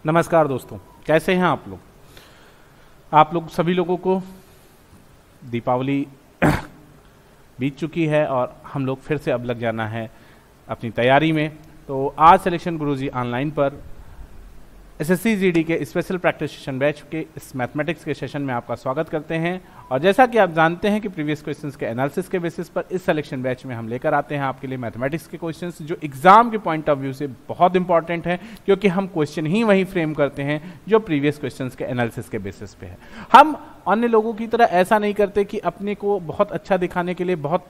नमस्कार दोस्तों, कैसे हैं आप लोग। आप लोग सभी लोगों को दीपावली बीत चुकी है और हम लोग फिर से अब लग जाना है अपनी तैयारी में। तो आज सिलेक्शन गुरुजी ऑनलाइन पर एसएससी जीडी के स्पेशल प्रैक्टिस सेशन बैच के इस मैथमेटिक्स के सेशन में आपका स्वागत करते हैं। और जैसा कि आप जानते हैं कि प्रीवियस क्वेश्चंस के एनालिसिस के बेसिस पर इस सिलेक्शन बैच में हम लेकर आते हैं आपके लिए मैथमेटिक्स के क्वेश्चंस जो एग्जाम के पॉइंट ऑफ व्यू से बहुत इंपॉर्टेंट है, क्योंकि हम क्वेश्चन ही वही फ्रेम करते हैं जो प्रीवियस क्वेश्चंस के एनालिसिस के बेसिस पे है। हम अन्य लोगों की तरह ऐसा नहीं करते कि अपने को बहुत अच्छा दिखाने के लिए बहुत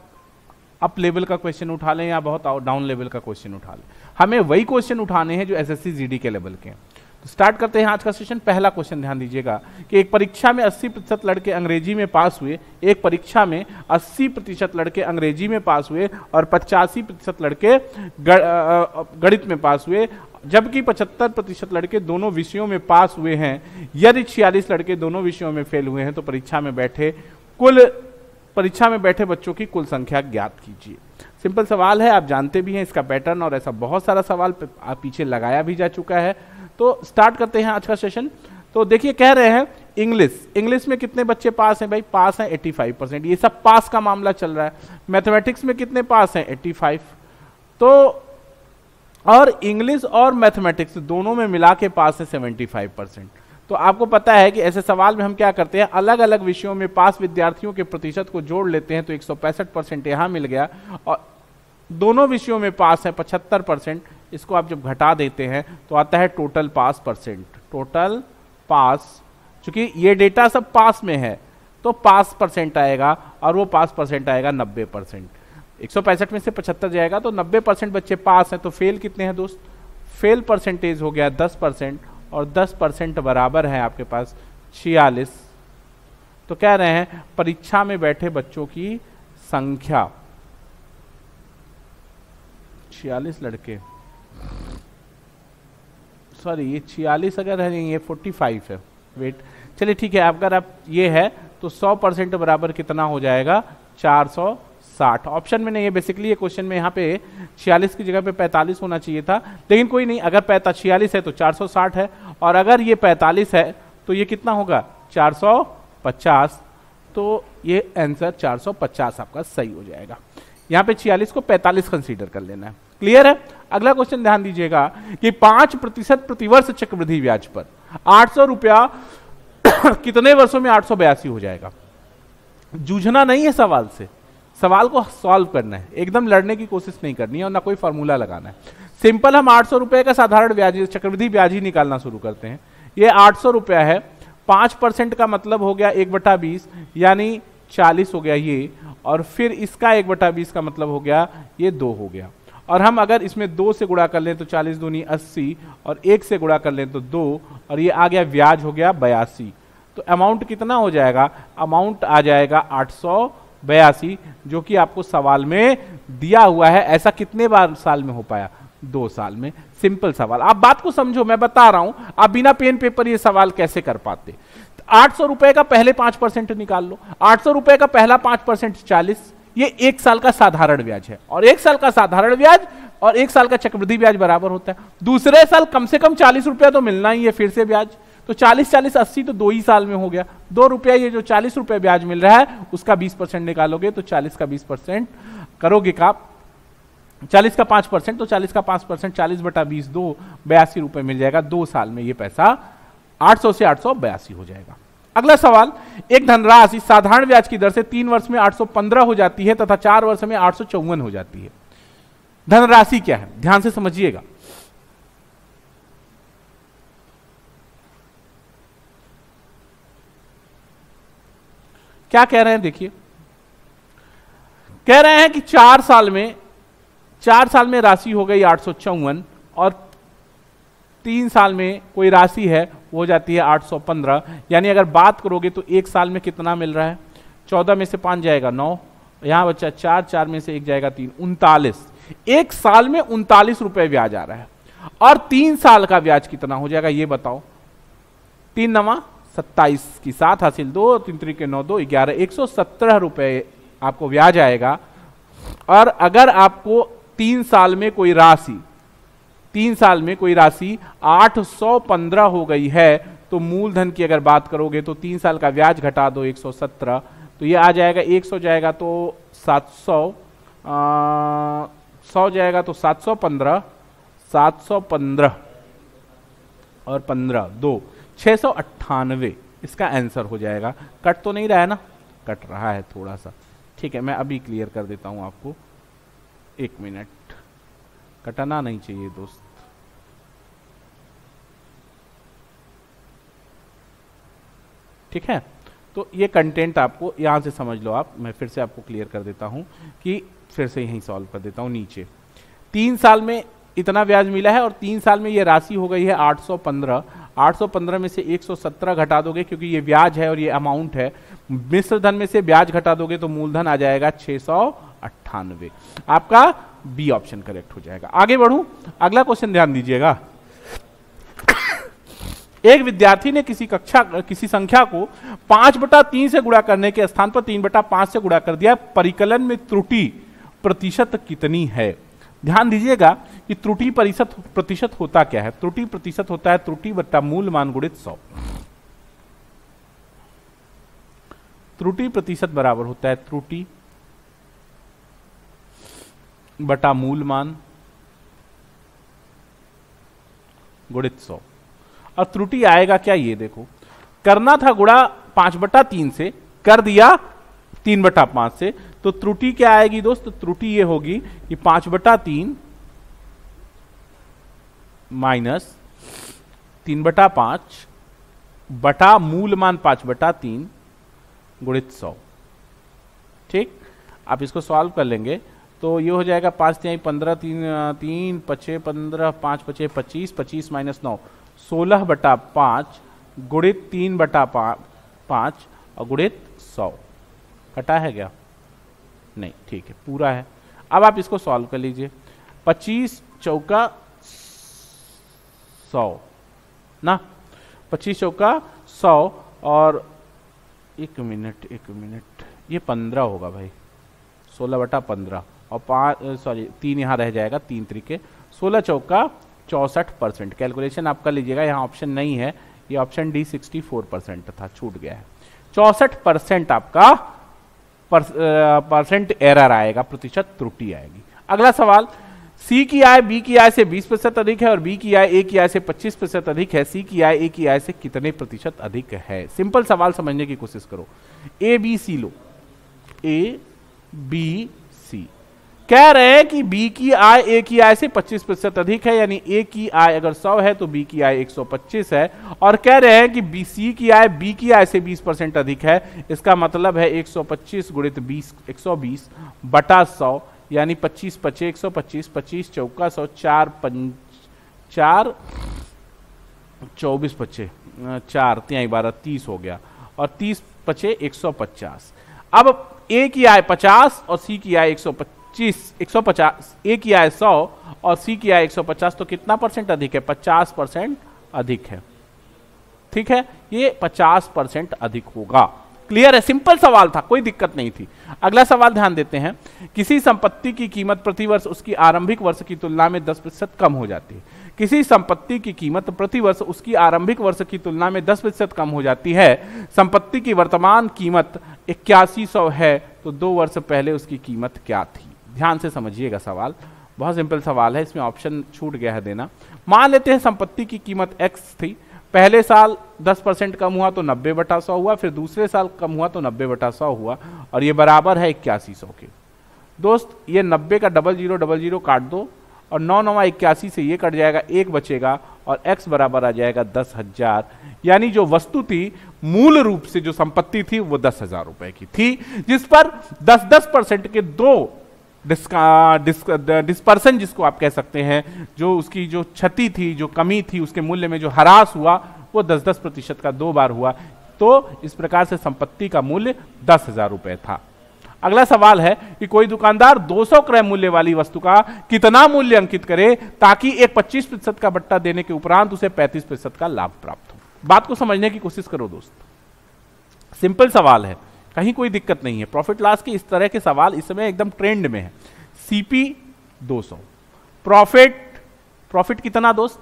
अप लेवल का क्वेश्चन उठा लें या बहुत डाउन लेवल का क्वेश्चन उठा लें। हमें वही क्वेश्चन उठाने हैं जो एसएससी जीडी के लेवल के हैं। तो स्टार्ट करते हैं आज का सेशन। पहला क्वेश्चन ध्यान दीजिएगा कि एक परीक्षा में 80% लड़के अंग्रेजी में पास हुए, एक परीक्षा में 80% लड़के अंग्रेजी में पास हुए और 85% लड़के गणित में पास हुए, जबकि 75% लड़के दोनों विषयों में पास हुए हैं। यदि 46 लड़के दोनों विषयों में फेल हुए हैं तो परीक्षा में बैठे बच्चों की कुल संख्या ज्ञात कीजिए। सिंपल सवाल है, आप जानते भी हैं इसका पैटर्न, और ऐसा बहुत सारा सवाल पीछे लगाया भी जा चुका है। तो स्टार्ट करते हैं आज का सेशन। तो देखिए, कह रहे हैं इंग्लिश में कितने बच्चे पास हैं भाई? पास हैं 85%। ये सब पास का मामला चल रहा है। मैथमेटिक्स में कितने पास हैं? 85। तो और इंग्लिश और मैथमेटिक्स दोनों में मिला के पास है 75%। तो आपको पता है कि ऐसे सवाल में हम क्या करते हैं, अलग अलग विषयों में पास विद्यार्थियों के प्रतिशत को जोड़ लेते हैं। तो 165% यहां मिल गया और दोनों विषयों में पास है 75%। इसको आप जब घटा देते हैं तो आता है टोटल पास परसेंट। टोटल पास, चूंकि ये डेटा सब पास में है तो पास परसेंट आएगा और वो पास परसेंट आएगा 90%। 165 में से 75 जाएगा तो 90% बच्चे पास हैं। तो फेल कितने हैं दोस्त? फेल परसेंटेज हो गया 10% और 10% बराबर है आपके पास 46। तो कह रहे हैं परीक्षा में बैठे बच्चों की संख्या 46 लड़के, सॉरी ये 46 अगर है, ये 45 है। वेट, चलिए ठीक है, अगर आप ये है तो 100% बराबर कितना हो जाएगा? 460। ऑप्शन में नहीं है बेसिकली, ये क्वेश्चन में यहाँ पे 46 की जगह पे 45 होना चाहिए था, लेकिन कोई नहीं। अगर 46 है तो 460 है, और अगर ये 45 है तो ये कितना होगा? 450। तो ये आंसर 450 आपका सही हो जाएगा। यहाँ पे 46 को 45 कंसीडर कर लेना है। क्लियर है? अगला क्वेश्चन ध्यान दीजिएगा कि 5% प्रतिवर्ष चक्रवृद्धि ब्याज पर 800 रुपया कितने वर्षों में 882 हो जाएगा? जूझना नहीं है सवाल से, सवाल को सॉल्व करना है, एकदम लड़ने की कोशिश नहीं करनी है और ना कोई फॉर्मूला लगाना है। सिंपल, हम 800 रुपए का साधारण ब्याज चक्रवृद्धि ब्याज ही निकालना शुरू करते हैं। ये 800 रुपया है, 5% का मतलब हो गया 1/20 यानी 40 हो गया ये, और फिर इसका 1/20 का मतलब हो गया ये 2 हो गया। और हम अगर इसमें 2 से गुणा कर लें तो 40 दूनी 80, और 1 से गुणा कर लें तो 2, और ये आ गया ब्याज हो गया 82। तो अमाउंट कितना हो जाएगा? अमाउंट आ जाएगा 882, जो कि आपको सवाल में दिया हुआ है। ऐसा कितने बार साल में हो पाया? 2 साल में। सिंपल सवाल, आप बात को समझो, मैं बता रहा हूं, आप बिना पेन पेपर ये सवाल कैसे कर पाते। 800 रुपए का पहले 5% निकाल लो। 800 रुपए का पहला 5% 40, ये 1 साल का साधारण ब्याज है, और 1 साल का साधारण ब्याज और 1 साल का चक्रवृद्धि ब्याज बराबर होता है। दूसरे साल कम से कम 40 रुपया तो मिलना ही है फिर से ब्याज। तो 40 80 तो 2 ही साल में हो गया। 2 रुपया, ये जो 40 रुपये ब्याज मिल रहा है उसका 20% निकालोगे तो 40 का 20% करोगे का 40 का 5%, तो 40 का 5% 40/20 2, 82 रुपये मिल जाएगा। 2 साल में ये पैसा 800 से 882 हो जाएगा। अगला सवाल, एक धनराशि साधारण ब्याज की दर से 3 वर्ष में 815 हो जाती है तथा 4 वर्ष में 854 हो जाती है। धनराशि क्या है? ध्यान से समझिएगा। क्या कह रहे हैं? देखिए, कह रहे हैं कि 4 साल में राशि हो गई 854, और 3 साल में कोई राशि है वो हो जाती है 815। यानी अगर बात करोगे तो 1 साल में कितना मिल रहा है? 14 में से 5 जाएगा 9, यहां बच्चा 4, 4 में से 1 जाएगा 3, 39। 1 साल में 39 रुपए ब्याज आ रहा है। और 3 साल का ब्याज कितना हो जाएगा ये बताओ? 3 9 27 की 7 हासिल 2, 3 3 9 2 11, 117 रुपए आपको ब्याज आएगा। और अगर आपको 3 साल में कोई राशि 3 साल में कोई राशि 815 हो गई है, तो मूलधन की अगर बात करोगे तो 3 साल का ब्याज घटा दो 117, तो ये आ जाएगा 100 जाएगा तो 700, 100 जाएगा तो 715, 715 और 15 2 698 इसका आंसर हो जाएगा। कट तो नहीं रहा है ना? कट रहा है थोड़ा सा, ठीक है, मैं अभी क्लियर कर देता हूं आपको, 1 मिनट, कटना नहीं चाहिए दोस्त। ठीक है, तो ये कंटेंट आपको यहां से समझ लो आप, मैं फिर से आपको क्लियर कर देता हूं कि फिर से यहीं सॉल्व कर देता हूं। नीचे 3 साल में इतना ब्याज मिला है और 3 साल में ये राशि हो गई है 815, 815 में से 117 घटा दोगे क्योंकि ये ब्याज है और ये अमाउंट है, मिश्र धन में से ब्याज घटा दोगे तो मूलधन आ जाएगा 698। आपका बी ऑप्शन करेक्ट हो जाएगा। आगे बढ़ूं, अगला क्वेश्चन ध्यान दीजिएगा। एक विद्यार्थी ने किसी संख्या को 5/3 से गुणा करने के स्थान पर 3/5 से गुणा कर दिया, परिकलन में त्रुटि प्रतिशत कितनी है? ध्यान दीजिएगा कि त्रुटि प्रतिशत होता क्या है। त्रुटि प्रतिशत होता है त्रुटि बट्टा मूल मान गुणित 100। त्रुटि प्रतिशत बराबर होता है त्रुटि बटा मूल मान गुणित 100। और त्रुटि आएगा क्या, ये देखो, करना था गुणा 5/3 से, कर दिया 3/5 से, तो त्रुटि क्या आएगी दोस्त? त्रुटि ये होगी कि 5/3 माइनस 3/5 बटा मूल मान 5/3 गुणित 100। ठीक, आप इसको सॉल्व कर लेंगे तो ये हो जाएगा 5×3 15, 3 5 15, 5 5 25, 25 माइनस 9 16/5 गुणित 3/5 और गुणित 100। कटा है क्या? नहीं, ठीक है, पूरा है। अब आप इसको सॉल्व कर लीजिए। 25 चौका 100 ना, 25 चौका 100 और 1 मिनट, ये 15 होगा भाई, 16/15 और 3 यहाँ रह जाएगा, 3 तरीके 16 चौका 64%। कैलकुलेशन आप कर लीजिएगा, यहाँ ऑप्शन नहीं है, ये ऑप्शन डी 64% था, छूट गया है। 64% आपका परसेंट एरर आएगा, प्रतिशत त्रुटि आएगी। अगला सवाल, सी की आय बी की आय से 20% अधिक है और बी की आय ए की आय से 25% अधिक है, सी की आय ए की आय से कितने प्रतिशत अधिक है? सिंपल सवाल समझने की कोशिश करो। A B C low, A B C, कह रहे हैं कि बी की आय ए की आय से 25% अधिक है, यानी ए की आय अगर 100 है तो बी की आय 125 है, और कह रहे हैं कि बी सी की आय बी की आय से 20% अधिक है। इसका मतलब है 125 गुणित 20 120 बटा 100, यानी 25 5 125, 25 चौका 100, 4 4 24 5 4 3 12 30 हो गया, और 30 5 150। अब ए की आय 50 और सी की आय 150, ए की आय 100 और सी की आय 150, तो कितना परसेंट अधिक है? 50% अधिक है। ठीक है, ये 50% अधिक होगा। क्लियर है? सिंपल सवाल था, कोई दिक्कत नहीं थी। अगला सवाल ध्यान देते हैं। किसी संपत्ति की कीमत प्रति वर्ष उसकी आरंभिक वर्ष की तुलना में 10% कम हो जाती है। किसी संपत्ति की कीमत प्रति वर्ष उसकी आरंभिक वर्ष की तुलना में 10% कम हो जाती है। संपत्ति की वर्तमान कीमत 8100 है, तो 2 वर्ष पहले उसकी कीमत क्या थी? ध्यान से समझिएगा सवाल, बहुत सिंपल सवाल है, इसमें ऑप्शन छूट गया है देना। मान लेते हैं संपत्ति की कीमत x थी, पहले साल 10% कम हुआ तो 90/100 हुआ, फिर दूसरे साल कम हुआ तो 90/100 हुआ, और ये बराबर है 8100 के। दोस्त, ये 90 का 0000 काट दो और 9 9 81 से ये कट जाएगा, 1 बचेगा और x बराबर आ जाएगा 10,000। यानी जो वस्तु थी, मूल रूप से जो संपत्ति थी वो 10,000 रुपए की थी, जिस पर 10% के 2 डिस्पर्सन जिसको आप कह सकते हैं, जो उसकी जो क्षति थी, जो कमी थी, उसके मूल्य में जो ह्रास हुआ वो 10% का 2 बार हुआ। तो इस प्रकार से संपत्ति का मूल्य 10,000 रुपए था। अगला सवाल है कि कोई दुकानदार 200 क्रय मूल्य वाली वस्तु का कितना मूल्य अंकित करे ताकि एक 25% का बट्टा देने के उपरांत उसे 35% का लाभ प्राप्त हो। बात को समझने की कोशिश करो दोस्त, सिंपल सवाल है, कहीं कोई दिक्कत नहीं है। प्रॉफिट लॉस के इस तरह के सवाल इस समय एकदम ट्रेंड में है। सीपी 200, प्रॉफिट प्रॉफिट कितना दोस्त?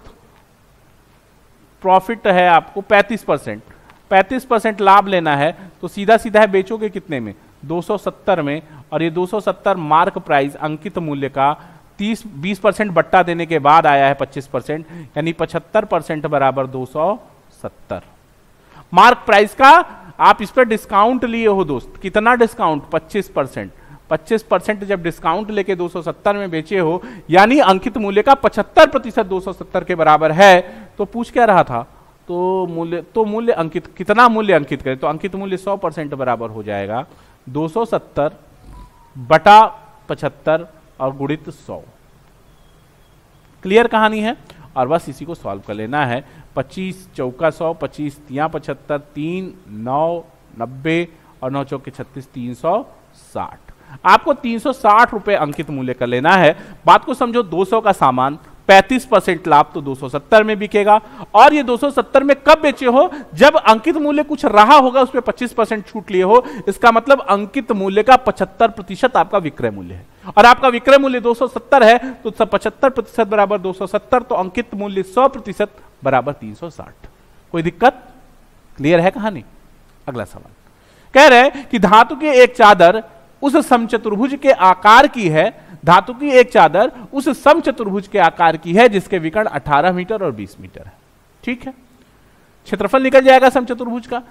प्रॉफिट है आपको 35%। 35% लाभ लेना है तो सीधा सीधा है बेचोगे कितने में? 270 में। और ये 270 मार्क प्राइस अंकित मूल्य का 20% बट्टा देने के बाद आया है 25%, यानी 75% बराबर 270। मार्क प्राइस का आप इस पर डिस्काउंट लिए हो दोस्त, कितना डिस्काउंट? 25%। 25% जब डिस्काउंट लेके 270 में बेचे हो, यानी अंकित मूल्य का 75% 270 के बराबर है। तो पूछ क्या रहा था? तो मूल्य अंकित, कितना मूल्य अंकित करें? तो अंकित मूल्य 100% बराबर हो जाएगा 270 बटा 75 और गुणित 100। क्लियर कहानी है, और बस इसी को सॉल्व कर लेना है। 25 चौका 100, 25 तिया 75, 3 9 90 और 9 चौके 36, 360। आपको 360 रुपए अंकित मूल्य कर लेना है। बात को समझो, 200 का सामान 35% लाभ तो 270 में बिकेगा। और ये 270 में कब बेचे हो? जब अंकित मूल्य कुछ रहा होगा, उसमें 25% छूट लिए हो। इसका मतलब अंकित मूल्य का 75% आपका विक्रय मूल्य है, और आपका विक्रय मूल्य 270 है, तो 75% बराबर 270, तो अंकित मूल्य 100% बराबर 360। कोई दिक्कत? क्लियर है कहानी? अगला सवाल कह रहे हैं कि धातु की एक चादर उस समचतुर्भुज के आकार की है, धातु की एक चादर उस समचतुर्भुज के आकार की है जिसके विकर्ण 18 मीटर और 20 मीटर है। ठीक है, क्षेत्रफल निकल जाएगा समचतुर्भुज का।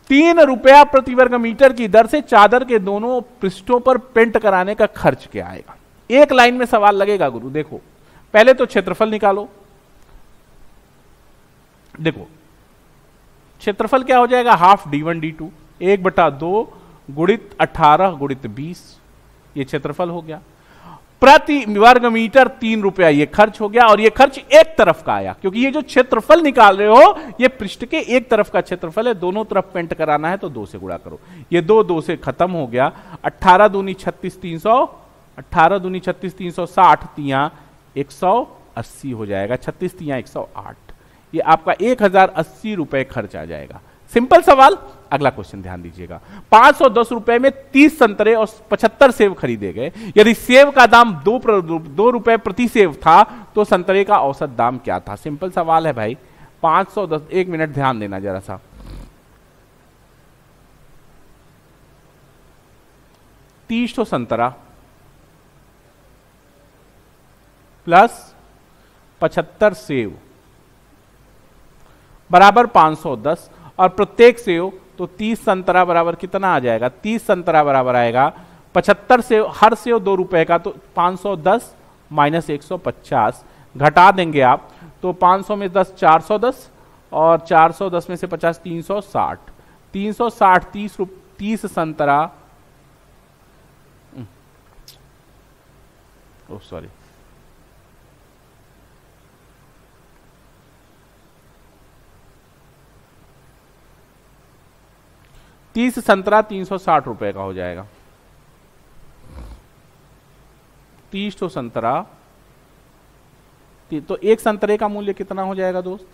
3 रुपया प्रति वर्ग मीटर की दर से चादर के दोनों पृष्ठों पर पेंट कराने का खर्च क्या आएगा? एक लाइन में सवाल लगेगा गुरु। देखो, पहले तो क्षेत्रफल निकालो। देखो क्षेत्रफल क्या हो जाएगा? हाफ d1 d2, 1/2 गुणित 18 गुणित 20, ये क्षेत्रफल हो गया। प्रति वर्ग मीटर 3 रुपया ये खर्च हो गया, और ये खर्च एक तरफ का आया, क्योंकि ये जो क्षेत्रफल निकाल रहे हो ये पृष्ठ के एक तरफ का क्षेत्रफल है। दोनों तरफ पेंट कराना है तो 2 से गुणा करो। ये 2 से खत्म हो गया। 18 दूनी 36 300, 18 दूनी 36 360, तिया 180 हो जाएगा। 36 तिया 108, ये आपका 1080 रुपए खर्च आ जाएगा। सिंपल सवाल। अगला क्वेश्चन ध्यान दीजिएगा। 510 रुपए में 30 संतरे और 75 सेब खरीदे गए। यदि सेब का दाम 2 रुपए प्रति सेब था तो संतरे का औसत दाम क्या था? सिंपल सवाल है भाई। 510, 1 मिनट ध्यान देना जरा सा। 30 संतरा प्लस 75 सेब बराबर 510, और प्रत्येक सेव तो 30 संतरा बराबर कितना आ जाएगा? 30 संतरा बराबर आएगा 75 सेव, हर सेव 2 रुपए का, तो 510 माइनस 150 घटा देंगे आप, तो 500 में 10 410, और 410 में से 50 360। 360 30 संतरा, ओ सॉरी, तीस संतरा 360 रुपए का हो जाएगा। 30 तो संतरा, तो एक संतरे का मूल्य कितना हो जाएगा दोस्त?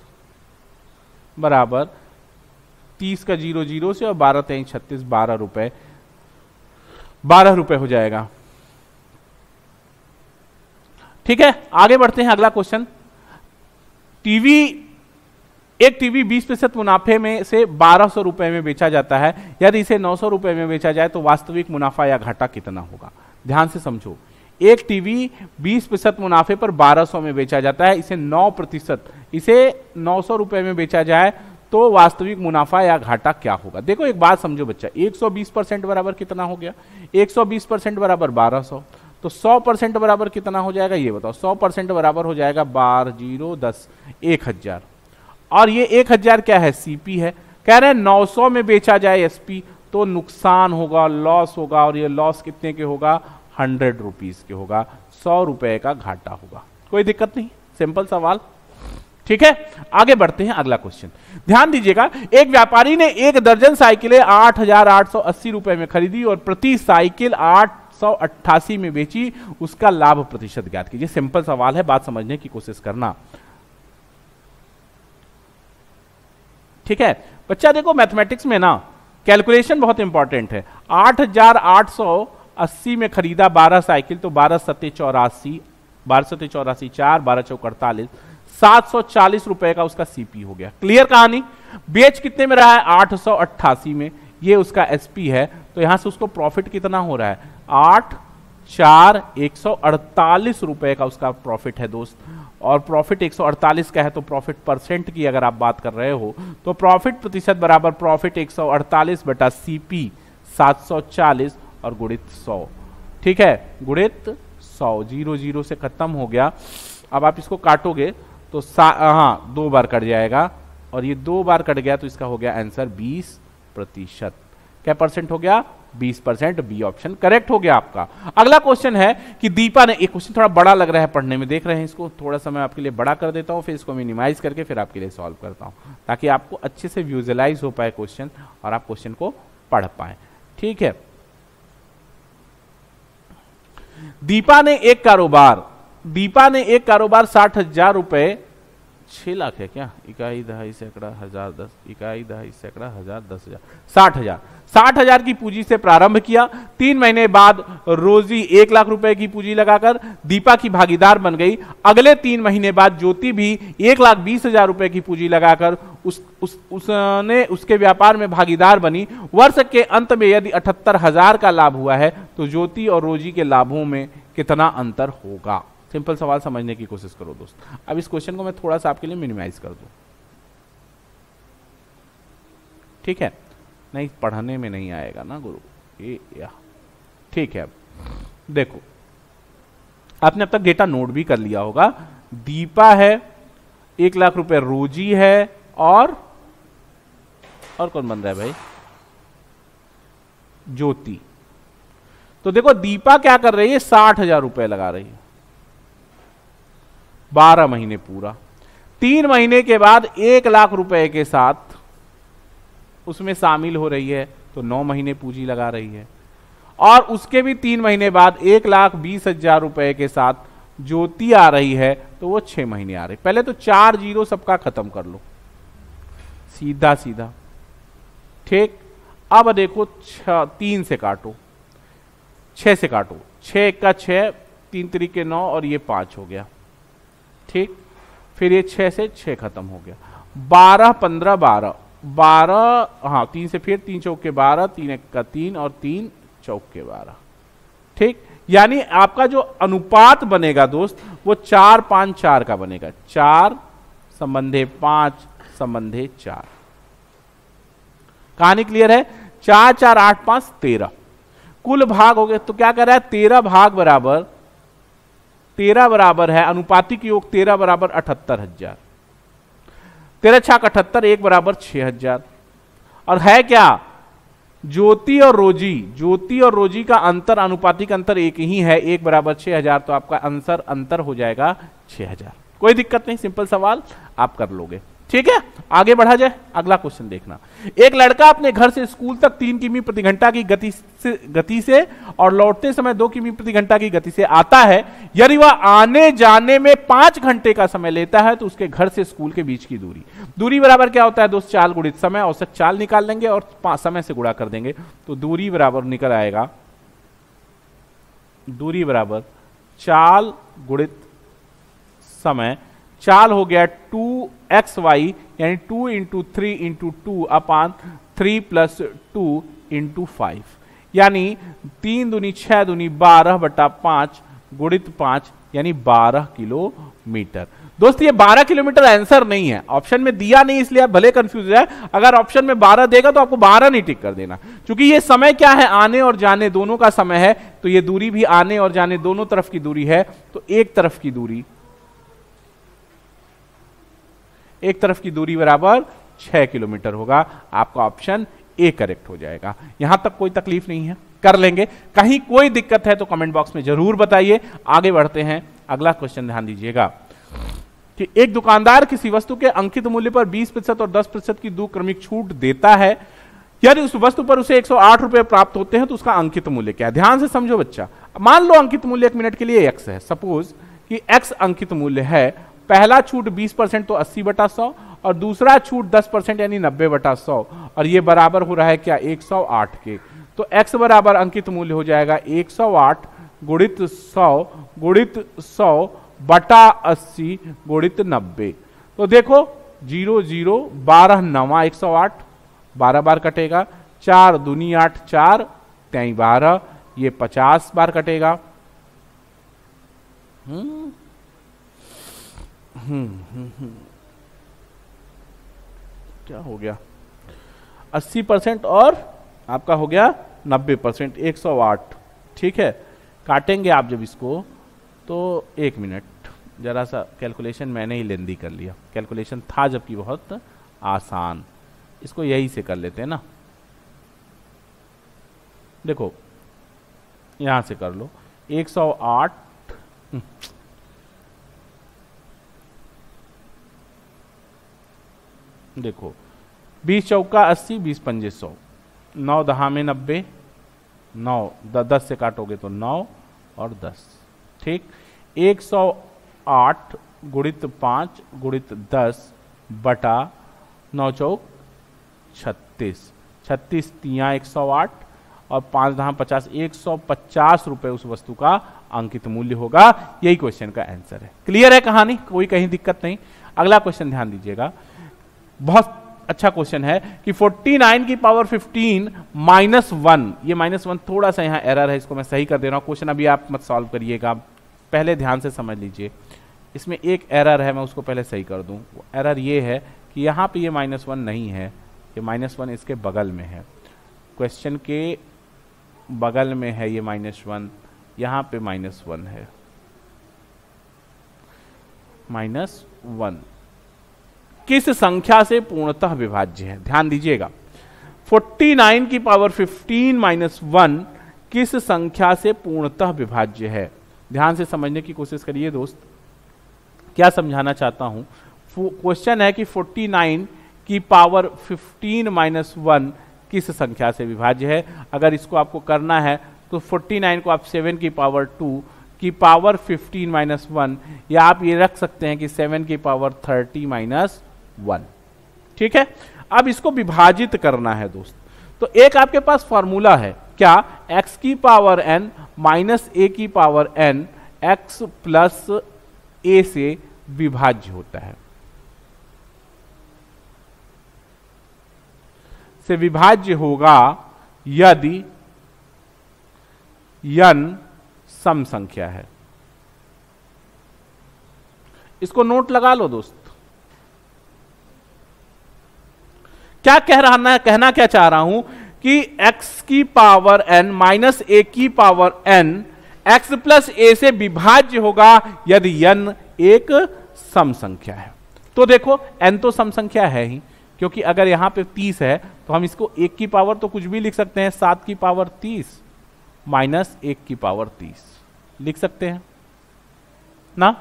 बराबर 30 का 0 0 से, और 12 3 36, 12 रुपए, 12 रुपए हो जाएगा। ठीक है, आगे बढ़ते हैं। अगला क्वेश्चन। एक टीवी 20% मुनाफे में से 1200 रुपए में बेचा जाता है। यदि इसे 900 रुपए में बेचा जाए तो वास्तविक मुनाफा या घाटा कितना होगा? ध्यान से समझो। एक टीवी 20% मुनाफे पर 1200 में बेचा जाता है, इसे 9%, इसे 900 रुपए में बेचा जाए तो वास्तविक मुनाफा या घाटा क्या होगा? देखो एक बात समझो बच्चा, 120% बराबर कितना हो गया? 120% बराबर 1200, तो 100% बराबर कितना हो जाएगा? ये बताओ। 100% बराबर हो जाएगा 12 0 10 1000, और ये 1000 क्या है? सीपी है। कह रहे हैं 900 में बेचा जाए एसपी तो नुकसान होगा, लॉस होगा, और ये लॉस कितने के होगा? 100 रुपीज के होगा, 100 रुपए का घाटा होगा। कोई दिक्कत नहीं, सिंपल सवाल। ठीक है, आगे बढ़ते हैं। अगला क्वेश्चन ध्यान दीजिएगा। एक व्यापारी ने 1 दर्जन साइकिलें 8880 रुपए में खरीदी और प्रति साइकिल 888 में बेची। उसका लाभ प्रतिशत ज्ञात कीजिए। सिंपल सवाल है, बात समझने की कोशिश करना। ठीक है बच्चा, देखो मैथमेटिक्स में ना कैलकुलेशन बहुत इंपॉर्टेंट है। 8880 में खरीदा 12 साइकिल, तो 12 सत्ते 84, 1284 4, 12 चौक 48, 740 रुपए का उसका सीपी हो गया। क्लियर कहानी। बेच कितने में रहा है? 888 में। ये उसका एसपी है, तो यहां से उसको प्रॉफिट कितना हो रहा है? 8 4 148 रुपए का उसका प्रॉफिट है दोस्त। और प्रॉफिट 148 का है, तो प्रॉफिट परसेंट की अगर आप बात कर रहे हो तो प्रॉफिट प्रतिशत बराबर प्रॉफिट 148 बटा सीपी 740 और गुणित 100। ठीक है, गुणित 100, 0 0 से खत्म हो गया। अब आप इसको काटोगे तो हाँ 2 बार कट जाएगा, और ये 2 बार कट गया तो इसका हो गया आंसर 20%। क्या परसेंट हो गया? 20%। बी ऑप्शन करेक्ट हो गया आपका। अगला क्वेश्चन है कि दीपा ने, एक क्वेश्चन थोड़ा बड़ा लग रहा है पढ़ने में, देख रहे हैं इसको, थोड़ा सा मैं आपके लिए बड़ा कर देता हूं, फिर इसको मिनिमाइज करके फिर आपके लिए सॉल्व करता हूं, ताकि आपको अच्छे से विजुअलाइज हो पाए क्वेश्चन और आप क्वेश्चन को पढ़ पाए। ठीक है, दीपा ने एक कारोबार 60,000 रुपए, 6 लाख है क्या? इकाई दहाई सैकड़ा हजार 10, इकाई दहाई सैकड़ा हजार 10,000, 60,000 की पूंजी से प्रारंभ किया। 3 महीने बाद रोजी 1 लाख रुपए की पूंजी लगाकर दीपा की भागीदार बन गई। अगले 3 महीने बाद ज्योति भी 1,20,000 रुपए की पूंजी लगाकर उसने उसके व्यापार में भागीदार बनी। वर्ष के अंत में यदि 78,000 का लाभ हुआ है तो ज्योति और रोजी के लाभों में कितना अंतर होगा? सिंपल सवाल समझने की कोशिश करो दोस्त। अब इस क्वेश्चन को मैं थोड़ा सा आपके लिए मिनिमाइज कर दूं। ठीक है, नहीं पढ़ने में नहीं आएगा ना गुरु ये या। ठीक है, अब देखो आपने अब तक डेटा नोट भी कर लिया होगा। दीपा है, 1 लाख रुपए रोजी है, और कौन बन रहा है भाई? ज्योति। तो देखो दीपा क्या कर रही है? 60,000 रुपए लगा रही है, 12 महीने पूरा। 3 महीने के बाद 1 लाख रुपए के साथ उसमें शामिल हो रही है, तो 9 महीने पूंजी लगा रही है। और उसके भी 3 महीने बाद 1,20,000 रुपए के साथ ज्योति आ रही है, तो वो 6 महीने आ रही। पहले तो 4 जीरो सबका खत्म कर लो, सीधा सीधा। ठीक, अब देखो 3 से काटो, 6 से काटो, 6 का 6, 3 तरीके 9, और ये 5 हो गया। ठीक, फिर ये 6 से 6 खत्म हो गया। 12 15 12, हाँ 3 से फिर 3 चौके 12, 3 एक का 3 और 3 चौके 12। ठीक, यानी आपका जो अनुपात बनेगा दोस्त वो 4 5 4 का बनेगा। 4 संबंधे 5 संबंधे 4। कहानी क्लियर है? 4 4 8 5 13 कुल भाग हो गए। तो क्या कर रहा है? 13 भाग बराबर 13 बराबर है अनुपातिक योग 13 बराबर 78,000। 13 छाक 78, 1 बराबर 6,000। और है क्या? ज्योति और रोजी का अंतर, अनुपातिक अंतर एक ही है, 1 बराबर 6,000। तो आपका आंसर अंतर हो जाएगा 6,000। कोई दिक्कत नहीं, सिंपल सवाल आप कर लोगे। ठीक है, आगे बढ़ा जाए। अगला क्वेश्चन देखना। एक लड़का अपने घर से स्कूल तक 3 किमी प्रति घंटा की गति से और लौटते समय 2 किमी प्रति घंटा की गति से आता है। यदि वह आने जाने में 5 घंटे का समय लेता है तो उसके घर से स्कूल के बीच की दूरी बराबर क्या होता है दोस्त? चाल गुणित समय। औसत चाल निकाल लेंगे और समय से गुणा कर देंगे, तो दूरी बराबर निकल आएगा, दूरी बराबर चाल गुणित समय। चाल हो गया 2xy, यानी 2 × 3 × 2 अपान 3 + 2 × 5, यानी 3 दूनी 6 दूनी 12 बटा 5 गुणित 5, यानी 12 किलोमीटर। दोस्त ये 12 किलोमीटर आंसर नहीं है, ऑप्शन में दिया नहीं, इसलिए आप भले कंफ्यूज हो जाए। अगर ऑप्शन में 12 देगा तो आपको 12 नहीं टिक कर देना, क्योंकि ये समय क्या है? आने और जाने दोनों का समय है। तो ये दूरी भी आने और जाने दोनों तरफ की दूरी है, तो एक तरफ की दूरी बराबर 6 किलोमीटर होगा। आपका ऑप्शन ए करेक्ट हो जाएगा। यहां तक कोई तकलीफ नहीं है, कर लेंगे। कहीं कोई दिक्कत है तो कमेंट बॉक्स में जरूर बताइए। आगे बढ़ते हैं, अगला क्वेश्चन ध्यान दीजिएगा कि एक दुकानदार किसी वस्तु के अंकित मूल्य पर 20% और 10% की 2 क्रमिक छूट देता है। यदि उस वस्तु पर उसे 108 रुपए प्राप्त होते हैं तो उसका अंकित मूल्य क्या है? ध्यान से समझो बच्चा। मान लो अंकित मूल्य 1 मिनट के लिए x है। सपोज कि x अंकित मूल्य है। पहला छूट 20% तो 80/100 और दूसरा छूट 10% यानी 90/100, और ये बराबर हो रहा है क्या? 108 के। तो x बराबर अंकित मूल्य हो जाएगा 108 गुणित 100 गुणित 100 बटा 80 गुणित 90। तो देखो 0 0 12 9 108, 12 बार कटेगा, 4 दूनी 8 4 3 12, ये 50 बार कटेगा। क्या हो गया 80% और आपका हो गया 90%, 108। ठीक है, काटेंगे आप जब इसको तो 1 मिनट, जरा सा कैलकुलेशन मैंने ही लेंदी कर लिया, कैलकुलेशन था जबकि बहुत आसान, इसको यही से कर लेते हैं ना। देखो यहां से कर लो 108, देखो 20 चौका 80, 20 पंजे 100, 9 दहा में 90, 9 10 से काटोगे तो 9 और 10। ठीक, 108 गुणित 5 गुणित 10 बटा 9 चौक 36, 36 तिया 108 और 5 दहा 50, 150 रुपए उस वस्तु का अंकित मूल्य होगा। यही क्वेश्चन का आंसर है। क्लियर है कहानी, कोई कहीं दिक्कत नहीं। अगला क्वेश्चन ध्यान दीजिएगा, बहुत अच्छा क्वेश्चन है कि 49 की पावर 15 -1, ये -1 थोड़ा सा यहाँ एरर है, इसको मैं सही कर दे रहा हूँ। क्वेश्चन अभी आप मत सॉल्व करिएगा, पहले ध्यान से समझ लीजिए। इसमें एक एरर है, मैं उसको पहले सही कर दूं। एरर ये है कि यहाँ पे ये -1 नहीं है, ये -1 इसके बगल में है, क्वेश्चन के बगल में है ये -1, यहाँ पे -1 है, -1 किस संख्या से पूर्णतः विभाज्य है? ध्यान दीजिएगा, 49 की पावर 15 -1 किस संख्या से पूर्णतः विभाज्य है? ध्यान से समझने की कोशिश करिए दोस्त, क्या समझाना चाहता हूं। क्वेश्चन है कि 49 की पावर 15 -1 किस संख्या से विभाज्य है। अगर इसको आपको करना है तो 49 को आप 7 की पावर 2 की पावर 15 -1, या आप ये रख सकते हैं कि 7 की पावर 30 -1। ठीक है, अब इसको विभाजित करना है दोस्त। तो एक आपके पास फॉर्मूला है, क्या? x की पावर n माइनस a की power n x plus a से विभाज्य होता है, से विभाज्य होगा यदि n सम संख्या है। इसको नोट लगा लो दोस्त। क्या कहना क्या चाह रहा हूं कि x की पावर n माइनस a की power n x plus a से विभाज्य होगा यदि n एक सम संख्या है। तो देखो n तो सम संख्या है ही, क्योंकि अगर यहां पे 30 है तो हम इसको 1 की पावर तो कुछ भी लिख सकते हैं, 7 की पावर 30 माइनस 1 की पावर 30 लिख सकते हैं ना।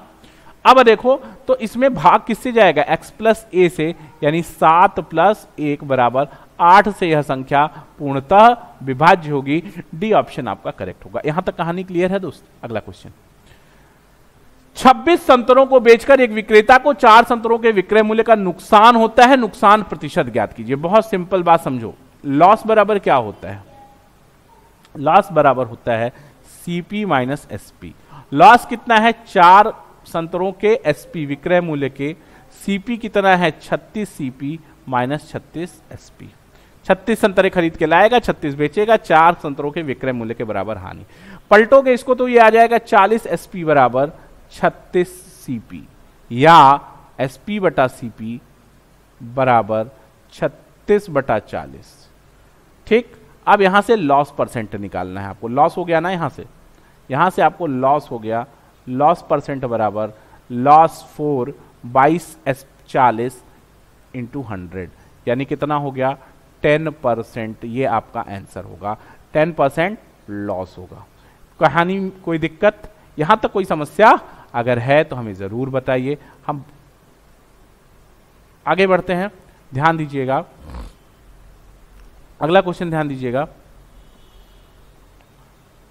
अब देखो तो इसमें भाग किससे जाएगा? x प्लस a से, यानी 7 प्लस 1 बराबर 8 से यह संख्या पूर्णतः विभाज्य होगी। डी ऑप्शन आपका करेक्ट होगा। यहां तक कहानी क्लियर है दोस्त। अगला क्वेश्चन, 26 संतरों को बेचकर एक विक्रेता को 4 संतरों के विक्रय मूल्य का नुकसान होता है, नुकसान प्रतिशत ज्ञात कीजिए। बहुत सिंपल बात समझो, लॉस बराबर क्या होता है? लॉस बराबर होता है सीपी माइनस एसपी। लॉस कितना है? 4 संतरों के एसपी विक्रय मूल्य के, सीपी कितना है? 36 सीपी माइनस 36 एसपी। 36 संतरे खरीद के लाएगा, 36 बेचेगा, 4 संतरों के विक्रय मूल्य के बराबर हानि। पलटोगे इसको तो ये आ जाएगा 40 एसपी बराबर 36 सीपी, या एसपी बटा सीपी बराबर 36 बटा 40। ठीक, अब यहां से लॉस परसेंट निकालना है आपको। लॉस हो गया ना, यहां से आपको लॉस हो गया। लॉस परसेंट बराबर लॉस 4 22 40 इंटू 100, यानी कितना हो गया? 10%। ये आपका आंसर होगा, 10% लॉस होगा। कहानी कोई दिक्कत? यहां तक कोई समस्या अगर है तो हमें जरूर बताइए, हम आगे बढ़ते हैं। ध्यान दीजिएगा, अगला क्वेश्चन ध्यान दीजिएगा।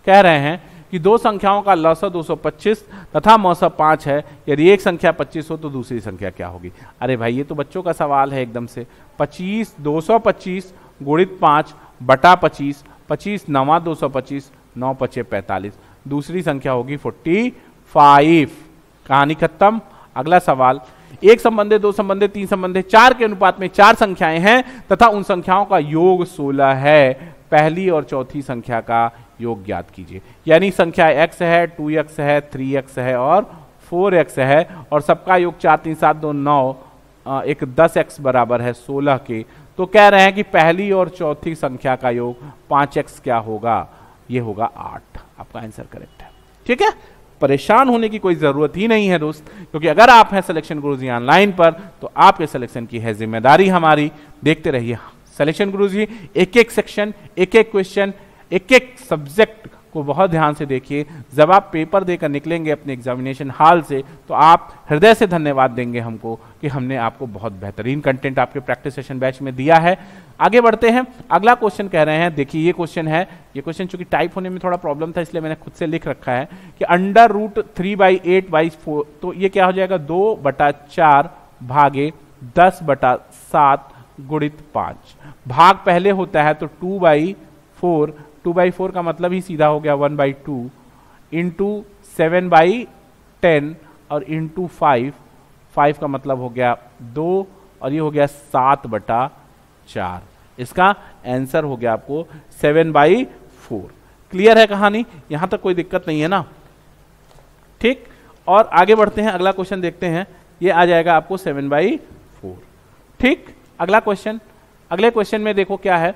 कह रहे हैं कि दो संख्याओं का लसा 225 तथा मौसा 5 है, यदि एक संख्या 25 हो तो दूसरी संख्या क्या होगी? अरे भाई ये तो बच्चों का सवाल है एकदम से। 25 225 गुणित 5 बटा 25, 25 9 225, 9 5 45, दूसरी संख्या होगी 45। 5। कहानी खत्म। अगला सवाल, एक संबंधित, दो संबंधित, तीन संबंधित, 4 के अनुपात में 4 संख्याएं हैं तथा उन संख्याओं का योग 16 है। पहली और चौथी संख्या का योग ज्ञात कीजिए। यानी संख्या x है, 2x है, 3x है और 4x है और सबका योग 4 3 7 2 9 एक 10x बराबर है 16 के। तो कह रहे हैं कि पहली और चौथी संख्या का योग 5x क्या होगा? ये होगा 8। आपका आंसर करेक्ट है। ठीक है, परेशान होने की कोई जरूरत ही नहीं है दोस्त, क्योंकि अगर आप हैं सिलेक्शन गुरुजी ऑनलाइन पर तो आपके सिलेक्शन की है जिम्मेदारी हमारी। देखते रहिए सिलेक्शन गुरुजी, एक एक सेक्शन, एक एक क्वेश्चन, एक एक सब्जेक्ट को बहुत ध्यान से देखिए। जब आप पेपर देकर निकलेंगे अपने एग्जामिनेशन हॉल से तो आप हृदय से धन्यवाद देंगे हमको कि हमने आपको बहुत बेहतरीन कंटेंट आपके प्रैक्टिस सेशन बैच में दिया है। आगे बढ़ते हैं। अगला क्वेश्चन कह रहे हैं, देखिए ये क्वेश्चन है। ये क्वेश्चन चूंकि टाइप होने में थोड़ा प्रॉब्लम था इसलिए मैंने खुद से लिख रखा है कि √3/8/4, तो ये क्या हो जाएगा? 2/4 भागे 10/7 गुणित 5। भाग पहले होता है तो 2/4, 2/4 का मतलब ही सीधा हो गया 1/2 इंटू 7/10 और इंटू 5, 5 का मतलब हो गया 2 और ये हो गया 7/4। इसका आंसर हो गया आपको 7/4। क्लियर है कहानी? यहां तक कोई दिक्कत नहीं है ना? ठीक, और आगे बढ़ते हैं। अगला क्वेश्चन देखते हैं। ये आ जाएगा आपको 7/4। ठीक, अगला क्वेश्चन। अगले क्वेश्चन में देखो क्या है।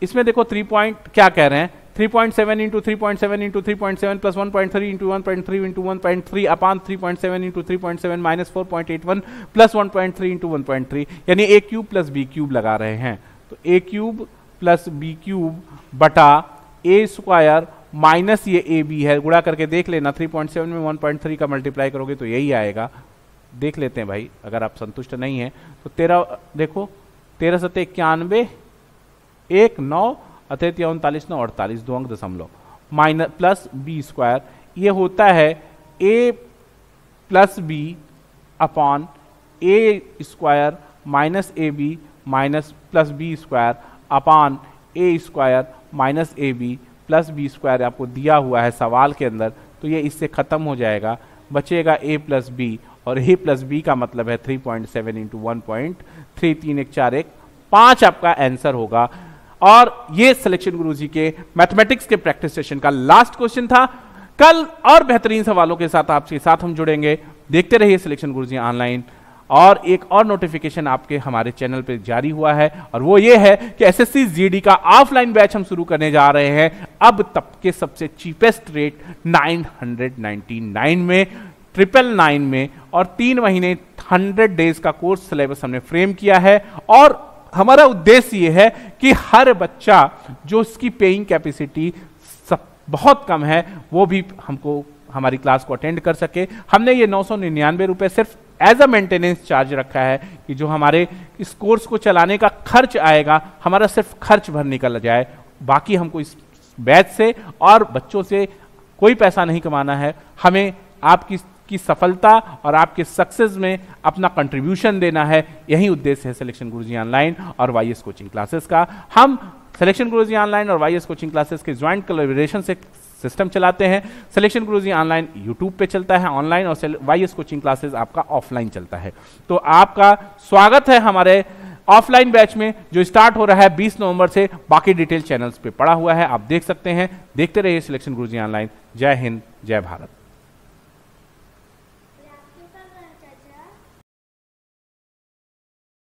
इसमें देखो 3 पॉइंट क्या कह रहे हैं, 3.7 into 3.7 into 3.7 plus 1.3 into 1.3 into 1.3 अपान 3.7 इंटू 3.7 माइनस 4.81 प्लस 1.3 इंटू 1.3, यानी a cube plus b cube लगा रहे हैं। तो a cube plus b cube बटा a स्क्वायर माइनस ये ab है, गुणा करके देख लेना। 3.7 में 1.3 का मल्टीप्लाई करोगे तो यही आएगा। देख लेते हैं भाई, अगर आप संतुष्ट नहीं है तो 13 देखो, 13 7 91 1 9 अतः 39 9 48 2 अंक दशमलव माइनस प्लस बी स्क्वायर, ये होता है a plus B upon A square minus A B minus plus B square upon A square minus A B plus B square आपको दिया हुआ है सवाल के अंदर। तो ये इससे खत्म हो जाएगा, बचेगा a प्लस बी और a प्लस बी का मतलब है 3.7 इंटू 1.3, 3 1 4 1 5 आपका आंसर होगा। और ये सिलेक्शन गुरुजी के मैथमेटिक्स के प्रैक्टिस सेशन का लास्ट क्वेश्चन था। कल और बेहतरीन सवालों के साथ आपके साथ हम जुड़ेंगे। देखते रहिए सिलेक्शन गुरुजी ऑनलाइन। और एक और नोटिफिकेशन आपके हमारे चैनल पे जारी हुआ है और वो ये है कि एसएससी जीडी का ऑफलाइन बैच हम शुरू करने जा रहे हैं। अब तक के सबसे चीपेस्ट रेट 999 में, 999 में, और 3 महीने 100 डेज का कोर्स सिलेबस हमने फ्रेम किया है। और हमारा उद्देश्य ये है कि हर बच्चा जो इसकी पेइंग कैपेसिटी बहुत कम है वो भी हमको हमारी क्लास को अटेंड कर सके। हमने ये 999 रुपए सिर्फ एज अ मेंटेनेंस चार्ज रखा है कि जो हमारे इस कोर्स को चलाने का खर्च आएगा हमारा सिर्फ खर्च भर निकल जाए, बाकी हमको इस बैच से और बच्चों से कोई पैसा नहीं कमाना है। हमें आपकी सफलता और आपके सक्सेस में अपना कंट्रीब्यूशन देना है। यही उद्देश्य है सिलेक्शन गुरुजी ऑनलाइन और वाईएस कोचिंग क्लासेस का। हम सिलेक्शन गुरुजी ऑनलाइन और वाईएस कोचिंग क्लासेस के ज्वाइंट कोलैबोरेशन से सिस्टम चलाते हैं। सिलेक्शन गुरुजी ऑनलाइन यूट्यूब पे चलता है ऑनलाइन और वाईएस कोचिंग क्लासेस आपका ऑफलाइन चलता है। तो आपका स्वागत है हमारे ऑफलाइन बैच में जो स्टार्ट हो रहा है 20 नवंबर से। बाकी डिटेल चैनल्स पे पड़ा हुआ है, आप देख सकते हैं। देखते रहिए सिलेक्शन गुरुजी ऑनलाइन। जय हिंद, जय भारत।